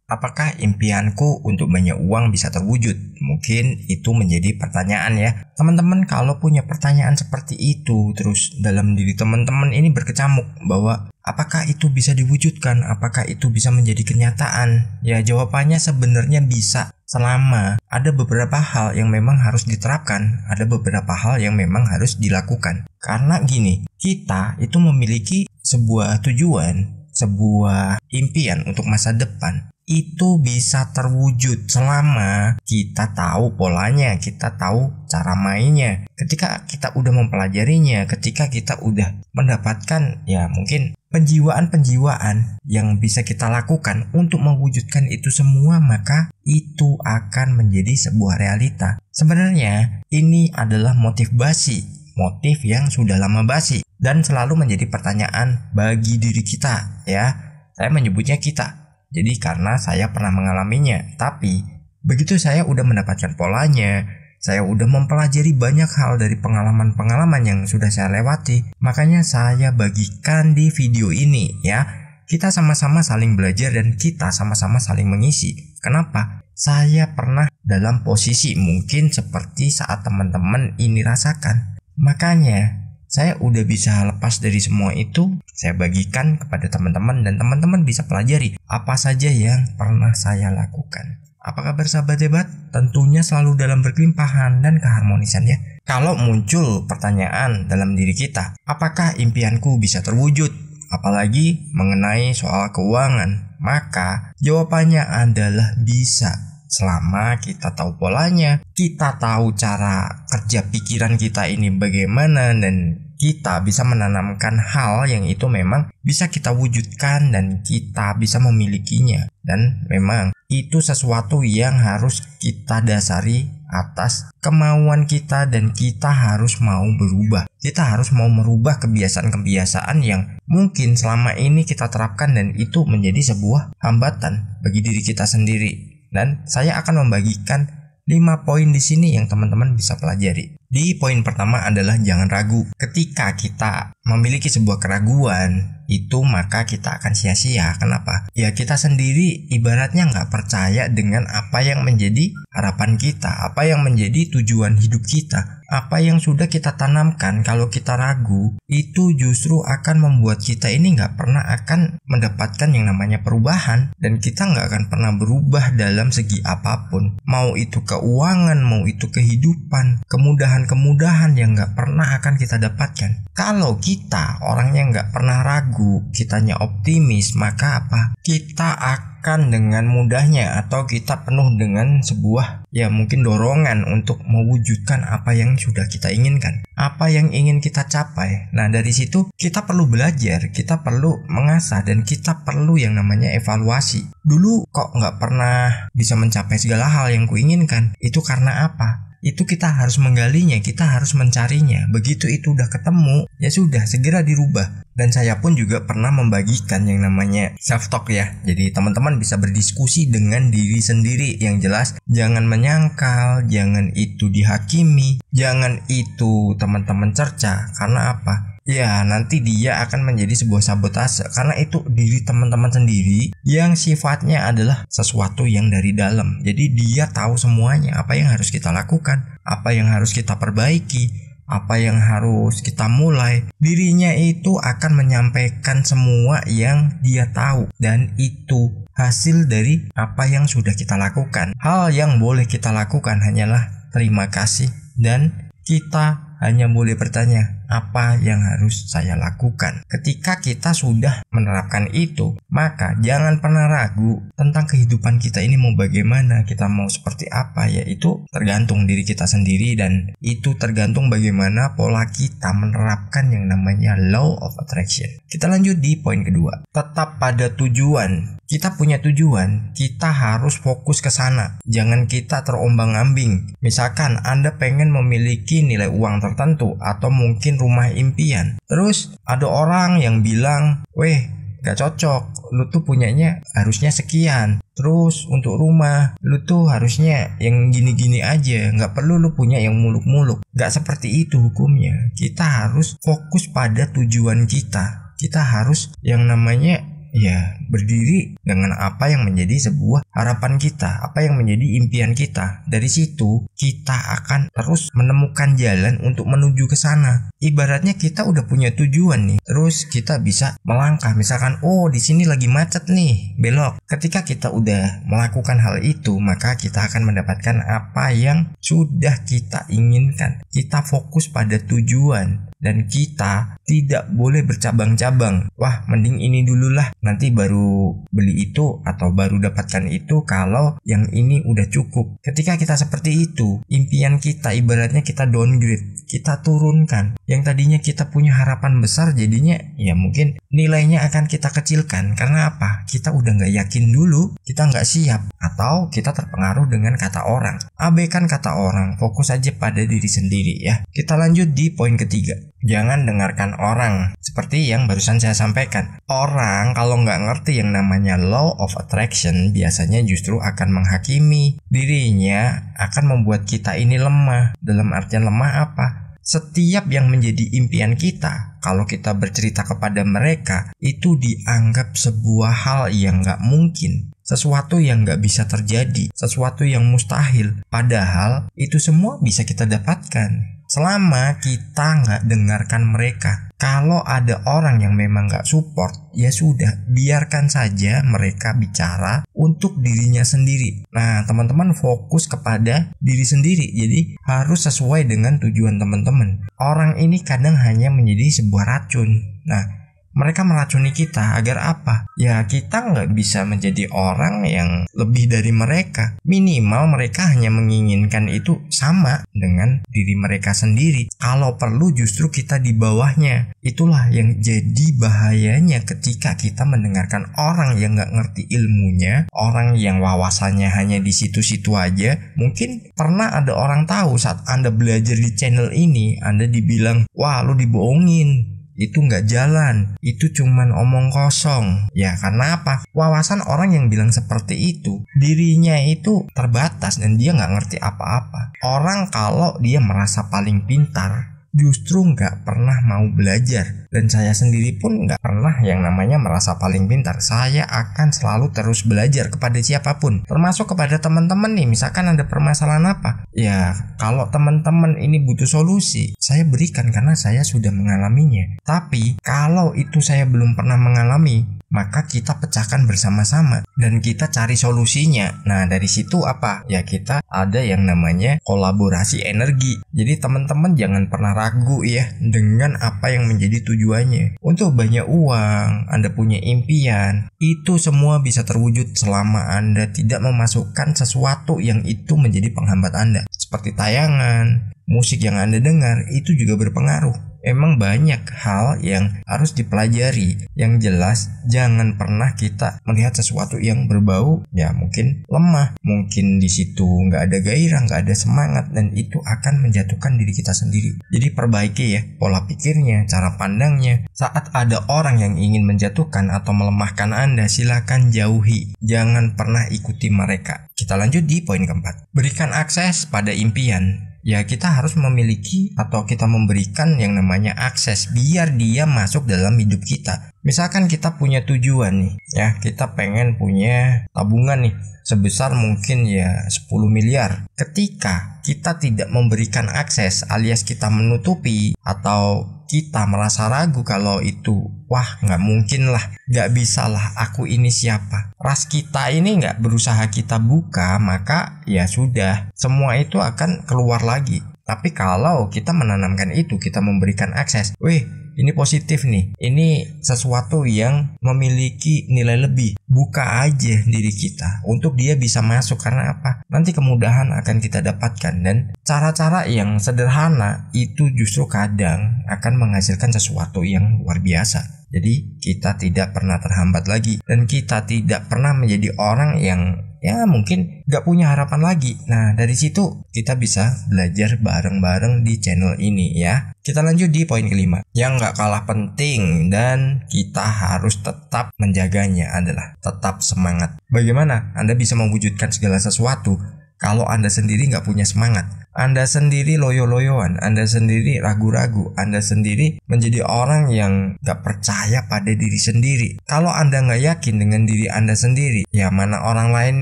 apakah impianku untuk banyak uang bisa terwujud? Mungkin itu menjadi pertanyaan ya. Teman-teman kalau punya pertanyaan seperti itu, terus dalam diri teman-teman ini berkecamuk bahwa apakah itu bisa diwujudkan? Apakah itu bisa menjadi kenyataan? Ya jawabannya sebenarnya bisa, selama ada beberapa hal yang memang harus diterapkan, ada beberapa hal yang memang harus dilakukan. Karena gini, kita itu memiliki sebuah tujuan, sebuah impian untuk masa depan. Itu bisa terwujud selama kita tahu polanya, kita tahu cara mainnya. Ketika kita udah mempelajarinya, ketika kita udah mendapatkan ya mungkin penjiwaan-penjiwaan yang bisa kita lakukan untuk mewujudkan itu semua, maka itu akan menjadi sebuah realita. Sebenarnya ini adalah motif basi, motif yang sudah lama basi dan selalu menjadi pertanyaan bagi diri kita ya. Saya menyebutnya kita. Jadi karena saya pernah mengalaminya, tapi begitu saya udah mendapatkan polanya, saya udah mempelajari banyak hal dari pengalaman-pengalaman yang sudah saya lewati, makanya saya bagikan di video ini ya. Kita sama-sama saling belajar dan kita sama-sama saling mengisi. Kenapa? Saya pernah dalam posisi mungkin seperti saat teman-teman ini rasakan. Makanya saya udah bisa lepas dari semua itu, saya bagikan kepada teman-teman dan teman-teman bisa pelajari apa saja yang pernah saya lakukan. Apa kabar sahabat hebat? Tentunya selalu dalam berkelimpahan dan keharmonisan ya. Kalau muncul pertanyaan dalam diri kita, apakah impianku bisa terwujud? Apalagi mengenai soal keuangan, maka jawabannya adalah bisa. Selama kita tahu polanya, kita tahu cara kerja pikiran kita ini bagaimana, dan kita bisa menanamkan hal yang itu memang bisa kita wujudkan dan kita bisa memilikinya. Dan memang itu sesuatu yang harus kita dasari atas kemauan kita dan kita harus mau berubah. Kita harus mau merubah kebiasaan-kebiasaan yang mungkin selama ini kita terapkan dan itu menjadi sebuah hambatan bagi diri kita sendiri. Dan saya akan membagikan 5 poin di sini yang teman-teman bisa pelajari. Di poin pertama adalah jangan ragu. Ketika kita memiliki sebuah keraguan, itu maka kita akan sia-sia. Kenapa? Ya kita sendiri ibaratnya nggak percaya dengan apa yang menjadi harapan kita, apa yang menjadi tujuan hidup kita. Apa yang sudah kita tanamkan, kalau kita ragu, itu justru akan membuat kita ini nggak pernah akan mendapatkan yang namanya perubahan. Dan kita nggak akan pernah berubah dalam segi apapun. Mau itu keuangan, mau itu kehidupan, kemudahan-kemudahan yang nggak pernah akan kita dapatkan. Kalau kita orangnya nggak pernah ragu, kitanya optimis, maka apa? Kita akan dengan mudahnya atau kita penuh dengan sebuah ya mungkin dorongan untuk mewujudkan apa yang sudah kita inginkan, apa yang ingin kita capai. Nah dari situ kita perlu belajar, kita perlu mengasah dan kita perlu yang namanya evaluasi. Dulu kok nggak pernah bisa mencapai segala hal yang kuinginkan, itu karena apa? Itu kita harus menggalinya, kita harus mencarinya. Begitu itu udah ketemu, ya sudah segera dirubah. Dan saya pun juga pernah membagikan yang namanya self talk ya. Jadi teman-teman bisa berdiskusi dengan diri sendiri. Yang jelas jangan menyangkal, jangan itu dihakimi, jangan itu teman-teman cerca. Karena apa? Ya nanti dia akan menjadi sebuah sabotase. Karena itu diri teman-teman sendiri yang sifatnya adalah sesuatu yang dari dalam. Jadi dia tahu semuanya, apa yang harus kita lakukan, apa yang harus kita perbaiki, apa yang harus kita mulai. Dirinya itu akan menyampaikan semua yang dia tahu. Dan itu hasil dari apa yang sudah kita lakukan. Hal yang boleh kita lakukan hanyalah terima kasih. Dan kita hanya boleh bertanya, apa yang harus saya lakukan? Ketika kita sudah menerapkan itu, maka jangan pernah ragu tentang kehidupan kita ini mau bagaimana, kita mau seperti apa. Ya itu tergantung diri kita sendiri dan itu tergantung bagaimana pola kita menerapkan yang namanya law of attraction. Kita lanjut di poin kedua. Tetap pada tujuan. Kita punya tujuan, kita harus fokus ke sana. Jangan kita terombang-ambing. Misalkan Anda pengen memiliki nilai uang tertentu atau mungkin rumah impian. Terus ada orang yang bilang, "Weh, gak cocok, lu tuh punyanya harusnya sekian. Terus untuk rumah, lu tuh harusnya yang gini-gini aja, gak perlu lu punya yang muluk-muluk." Gak seperti itu hukumnya. Kita harus fokus pada tujuan kita. Kita harus yang namanya ya berdiri dengan apa yang menjadi sebuah harapan kita, apa yang menjadi impian kita. Dari situ kita akan terus menemukan jalan untuk menuju ke sana. Ibaratnya kita udah punya tujuan nih, terus kita bisa melangkah. Misalkan, oh di sini lagi macet nih, belok. Ketika kita udah melakukan hal itu, maka kita akan mendapatkan apa yang sudah kita inginkan. Kita fokus pada tujuan. Dan kita tidak boleh bercabang-cabang. Wah, mending ini dulu lah, nanti baru beli itu atau baru dapatkan itu kalau yang ini udah cukup. Ketika kita seperti itu, impian kita ibaratnya kita downgrade, kita turunkan. Yang tadinya kita punya harapan besar, jadinya ya mungkin nilainya akan kita kecilkan. Karena apa? Kita udah gak yakin dulu, kita gak siap, atau kita terpengaruh dengan kata orang. Abaikan kata orang, fokus aja pada diri sendiri ya. Kita lanjut di poin ketiga. Jangan dengarkan orang. Seperti yang barusan saya sampaikan, orang kalau nggak ngerti yang namanya law of attraction, biasanya justru akan menghakimi dirinya, akan membuat kita ini lemah. Dalam artian lemah apa? Setiap yang menjadi impian kita, kalau kita bercerita kepada mereka, itu dianggap sebuah hal yang nggak mungkin, sesuatu yang nggak bisa terjadi, sesuatu yang mustahil. Padahal itu semua bisa kita dapatkan selama kita nggak dengarkan mereka. Kalau ada orang yang memang nggak support, ya sudah, biarkan saja mereka bicara untuk dirinya sendiri. Nah, teman-teman fokus kepada diri sendiri. Jadi harus sesuai dengan tujuan teman-teman. Orang ini kadang hanya menjadi sebuah racun. Nah, mereka meracuni kita agar apa? Ya kita nggak bisa menjadi orang yang lebih dari mereka. Minimal mereka hanya menginginkan itu sama dengan diri mereka sendiri. Kalau perlu justru kita di bawahnya. Itulah yang jadi bahayanya ketika kita mendengarkan orang yang nggak ngerti ilmunya, orang yang wawasannya hanya di situ-situ aja. Mungkin pernah ada orang tahu saat Anda belajar di channel ini, Anda dibilang, wah lu dibohongin, itu nggak jalan, itu cuman omong kosong. Ya karena apa? Wawasan orang yang bilang seperti itu, dirinya itu terbatas dan dia nggak ngerti apa-apa. Orang kalau dia merasa paling pintar, justru nggak pernah mau belajar. Dan saya sendiri pun nggak pernah yang namanya merasa paling pintar. Saya akan selalu terus belajar kepada siapapun, termasuk kepada teman-teman nih. Misalkan ada permasalahan apa, ya kalau teman-teman ini butuh solusi, saya berikan karena saya sudah mengalaminya. Tapi kalau itu saya belum pernah mengalami, maka kita pecahkan bersama-sama dan kita cari solusinya. Nah dari situ apa? Ya kita ada yang namanya kolaborasi energi. Jadi teman-teman jangan pernah ragu ya dengan apa yang menjadi tujuannya. Untuk banyak uang, Anda punya impian, itu semua bisa terwujud selama Anda tidak memasukkan sesuatu yang itu menjadi penghambat Anda. Seperti tayangan, musik yang Anda dengar, itu juga berpengaruh. Emang banyak hal yang harus dipelajari. Yang jelas jangan pernah kita melihat sesuatu yang berbau ya mungkin lemah, mungkin di situ nggak ada gairah, nggak ada semangat, dan itu akan menjatuhkan diri kita sendiri. Jadi perbaiki ya pola pikirnya, cara pandangnya. Saat ada orang yang ingin menjatuhkan atau melemahkan Anda, silakan jauhi. Jangan pernah ikuti mereka. Kita lanjut di poin keempat. Berikan akses pada impian. Ya kita harus memiliki atau kita memberikan yang namanya akses biar dia masuk dalam hidup kita. Misalkan kita punya tujuan nih, ya kita pengen punya tabungan nih sebesar mungkin ya 10 miliar. Ketika kita tidak memberikan akses alias kita menutupi atau kita merasa ragu kalau itu, wah nggak mungkin lah, nggak bisa lah, aku ini siapa. Ras kita ini nggak berusaha kita buka, maka ya sudah, semua itu akan keluar lagi. Tapi kalau kita menanamkan itu, kita memberikan akses, weh ini positif nih, ini sesuatu yang memiliki nilai lebih, buka aja diri kita untuk dia bisa masuk. Karena apa? Nanti kemudahan akan kita dapatkan, dan cara-cara yang sederhana itu justru kadang akan menghasilkan sesuatu yang luar biasa. Jadi kita tidak pernah terhambat lagi, dan kita tidak pernah menjadi orang yang ya mungkin gak punya harapan lagi. Nah dari situ kita bisa belajar bareng-bareng di channel ini ya. Kita lanjut di poin kelima. Yang gak kalah penting dan kita harus tetap menjaganya adalah tetap semangat. Bagaimana Anda bisa mewujudkan segala sesuatu kalau Anda sendiri nggak punya semangat. Anda sendiri loyo-loyoan, Anda sendiri ragu-ragu, Anda sendiri menjadi orang yang nggak percaya pada diri sendiri. Kalau Anda nggak yakin dengan diri Anda sendiri, ya mana orang lain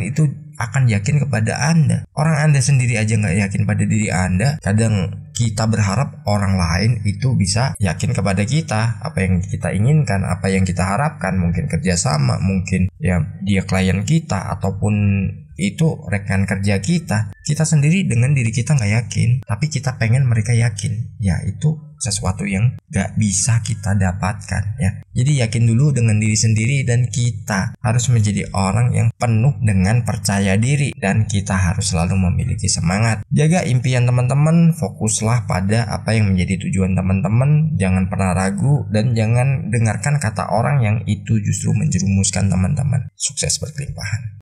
itu akan yakin kepada Anda. Orang Anda sendiri aja nggak yakin pada diri Anda. Kadang kita berharap orang lain itu bisa yakin kepada kita, apa yang kita inginkan, apa yang kita harapkan, mungkin kerjasama, mungkin ya dia klien kita ataupun itu rekan kerja kita sendiri dengan diri kita nggak yakin, tapi kita pengen mereka yakin. Ya itu sesuatu yang nggak bisa kita dapatkan ya. Jadi yakin dulu dengan diri sendiri, dan kita harus menjadi orang yang penuh dengan percaya diri, dan kita harus selalu memiliki semangat. Jaga impian teman-teman, fokuslah pada apa yang menjadi tujuan teman-teman, jangan pernah ragu, dan jangan dengarkan kata orang yang itu justru menjerumuskan teman-teman. Sukses berkelimpahan.